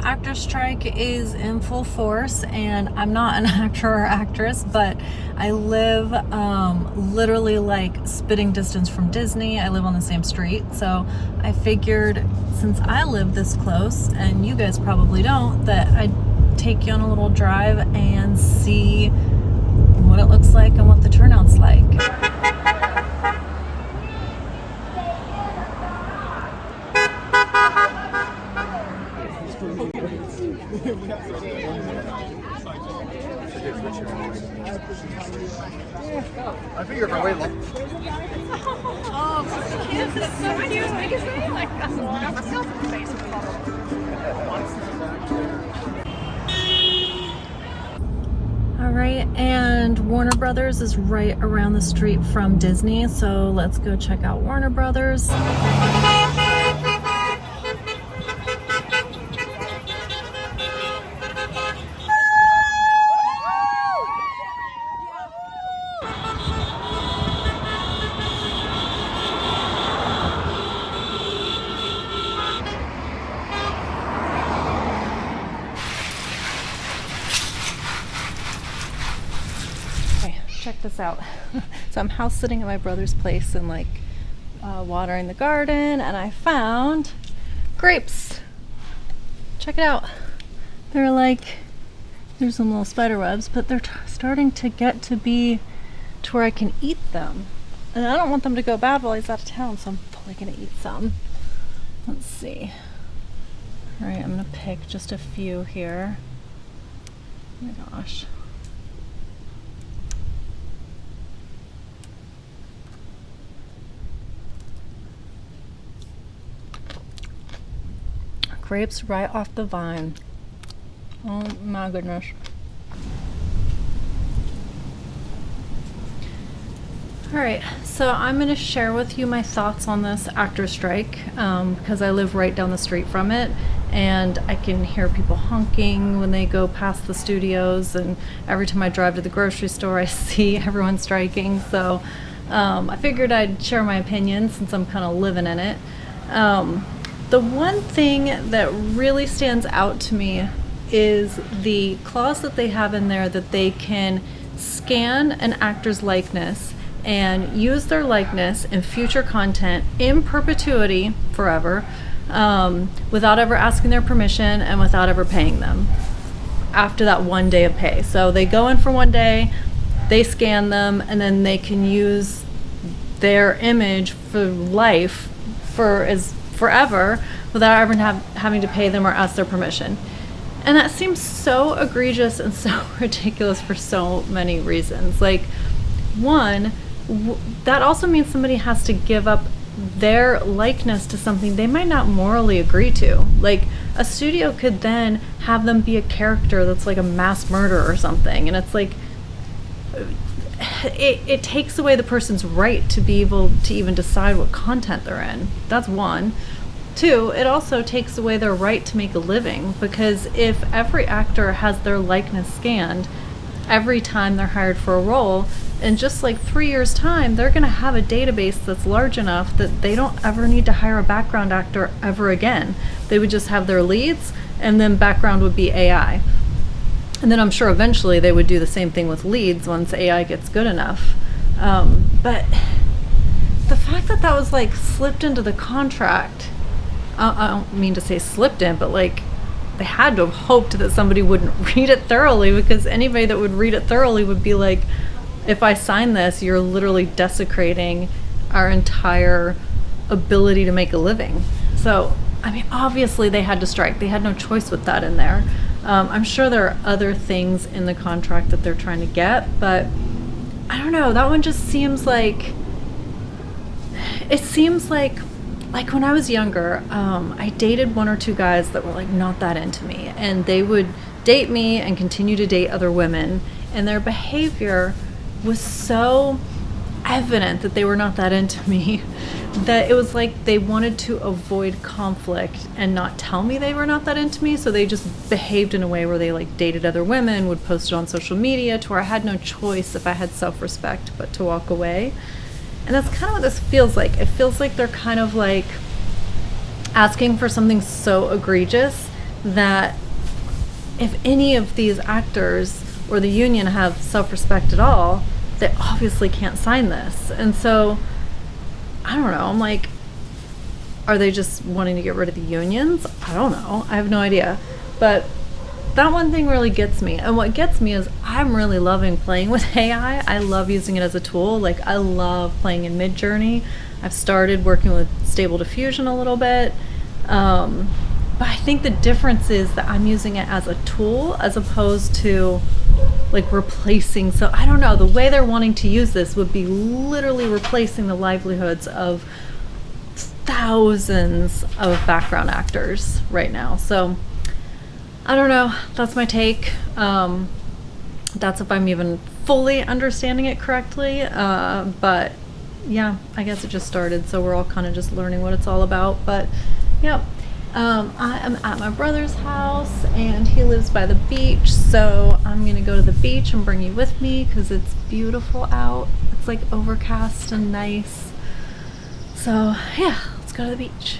actor strike is in full force, and I'm not an actor or actress, but I live literally like spitting distance from Disney. I live on the same street, so I figured since I live this close, and you guys probably don't, that I'd take you on a little drive and see what it looks like and what the turnout's like. I figure if I wait long. All right, and Warner Brothers is right around the street from Disney, so let's go check out Warner Brothers. Check this out. So I'm house sitting at my brother's place and like watering the garden, and I found grapes. Check it out. They're like, there's some little spider webs, but they're starting to get to be to where I can eat them. And I don't want them to go bad while he's out of town, so I'm probably gonna eat some. Let's see. All right, I'm gonna pick just a few here. Oh my gosh. Grapes right off the vine. Oh my goodness. All right, so I'm going to share with you my thoughts on this actor strike because I live right down the street from it, and I can hear people honking when they go past the studios, and every time I drive to the grocery store I see everyone striking. So I figured I'd share my opinion since I'm kind of living in it. The one thing that really stands out to me is the clause that they have in there that they can scan an actor's likeness and use their likeness in future content in perpetuity forever without ever asking their permission and without ever paying them after that 1 day of pay. So they go in for 1 day, they scan them, and then they can use their image for life forever without ever having to pay them or ask their permission. And that seems so egregious and so ridiculous for so many reasons. Like, one, that also means somebody has to give up their likeness to something they might not morally agree to. Like, a studio could then have them be a character that's like a mass murderer or something, and it's like it takes away the person's right to be able to even decide what content they're in. That's one. Two, it also takes away their right to make a living, because if every actor has their likeness scanned every time they're hired for a role, in just like 3 years' time, they're going to have a database that's large enough that they don't ever need to hire a background actor ever again. They would just have their leads, and then background would be AI. And then I'm sure eventually they would do the same thing with leads once AI gets good enough. But the fact that that was like slipped into the contract, I don't mean to say slipped in, but like they had to have hoped that somebody wouldn't read it thoroughly, because anybody that would read it thoroughly would be like, if I sign this, you're literally desecrating our entire ability to make a living. So, I mean, obviously they had to strike. They had no choice with that in there. I'm sure there are other things in the contract that they're trying to get, but I don't know. That one just seems like, it seems like when I was younger, I dated 1 or 2 guys that were like not that into me, and they would date me and continue to date other women, and their behavior was so evident that they were not that into me that it was like they wanted to avoid conflict and not tell me they were not that into me, so they just behaved in a way where they like dated other women, would post it on social media, to where I had no choice, if I had self-respect, but to walk away. And that's kind of what this feels like. It feels like they're kind of like asking for something so egregious that if any of these actors or the union have self-respect at all, they obviously can't sign this. And so, I don't know, I'm like, are they just wanting to get rid of the unions? I don't know. I have no idea. But that one thing really gets me. And what gets me is I'm really loving playing with AI. I love using it as a tool. Like, I love playing in Midjourney. I've started working with Stable Diffusion a little bit. But I think the difference is that I'm using it as a tool as opposed to like replacing. So I don't know, the way they're wanting to use this would be literally replacing the livelihoods of thousands of background actors right now. So I don't know, that's my take. That's if I'm even fully understanding it correctly. But yeah, I guess it just started, so we're all kind of just learning what it's all about. But yeah, I am at my brother's house and he lives by the beach, so I'm gonna go to the beach and bring you with me because it's beautiful out. It's like overcast and nice. So yeah, let's go to the beach.